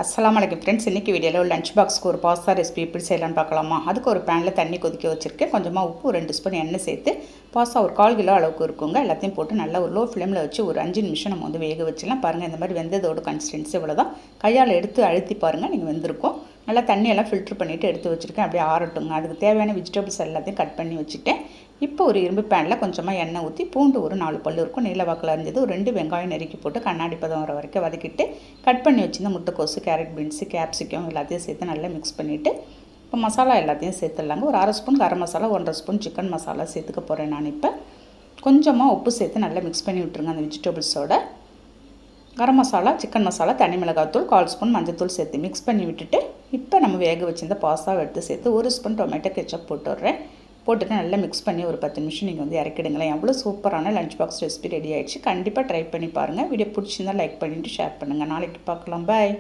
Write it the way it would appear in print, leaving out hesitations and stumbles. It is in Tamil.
அஸ்ஸலாமு அலைக்கும் ஃப்ரெண்ட்ஸ். இன்றைக்கி வீடியோவில் ஒரு லஞ்ச் பாக்ஸ்க்கு ஒரு பாஸ்தா ரெசிபி எப்படி செய்யலான்னு பார்க்கலாமா. அதுக்கு ஒரு பேனில் தண்ணி கொதிக்க வச்சுருக்கேன். கொஞ்சமாக உப்பு, 2 ஸ்பூன் எண்ணெய் சேர்த்து பாஸ்தா ஒரு 1/4 கிலோ அளவுக்கு இருக்குங்க. எல்லாத்தையும் போட்டு நல்லா ஒரு லோ ஃப்ளேமில் வச்சு ஒரு 5 நிமிஷம் நம்ம வந்து வேக வச்சிடலாம். பாருங்கள், இந்த மாதிரி வெந்ததோட கன்சிஸ்டன்சி இவ்வளோ தான். கையால் எடுத்து அழுத்தி பாருங்கள், நீங்கள் வெந்திருக்கும். நல்லா தண்ணியெல்லாம் ஃபில்ட்ரு பண்ணிவிட்டு எடுத்து வச்சுருக்கேன். அப்படியே ஆறட்டுங்க. அதுக்கு தேவையான வெஜிடபிள்ஸ் எல்லாத்தையும் கட் பண்ணி வச்சுட்டேன். இப்போ ஒரு இரும்பு பேனில் கொஞ்சமாக எண்ணெய் ஊற்றி பூண்டு ஒரு 4 பல் இருக்கும், நீல வாக்கில் இருந்தது. ஒரு 2 வெங்காயம் நறுக்கி போட்டு கண்ணாடி பதம் வர வரைக்கும் வதக்கிட்டு கட் பண்ணி வச்சுருந்த முட்டைக்கோசு, கேரட், பீன்ஸு, கேப்சிகம் எல்லாத்தையும் சேர்த்து நல்லா மிக்ஸ் பண்ணிவிட்டு இப்போ மசாலா எல்லாத்தையும் சேர்த்துடலாங்க. ஒரு 1/2 spoon garam masala, 1/2 spoon chicken masala சேர்த்துக்க போகிறேன் நான். இப்போ கொஞ்சமாக உப்பு சேர்த்து நல்லா மிக்ஸ் பண்ணி விட்டுருங்க அந்த வெஜிடபிள்ஸோட. கரம் மசாலா, சிக்கன் மசாலா, தனி மிளகாத்தூள், 1/4 ஸ்பூன் மஞ்சத்தூள் சேர்த்து மிக்ஸ் பண்ணி விட்டுட்டு இப்போ நம்ம வேக வச்சிருந்த பாஸ்தாவை எடுத்து சேர்த்து 1 ஸ்பூன் டொமேட்டோ கெச்சப் போட்டுடுறேன். போட்டுட்டு நல்லா மிக்ஸ் பண்ணி ஒரு 10 நிமிஷம் நீங்கள் வந்து இறக்கிடுங்களேன். எவ்வளோ சூப்பரான லஞ்ச் பாக்ஸ் ரெசிபி ரெடி ஆகிடுச்சு. கண்டிப்பாக ட்ரை பண்ணி பாருங்கள். வீடியோ பிடிச்சிருந்தால் லைக் பண்ணிவிட்டு ஷேர் பண்ணுங்கள். நாளைக்கு பார்க்கலாம். பாய்.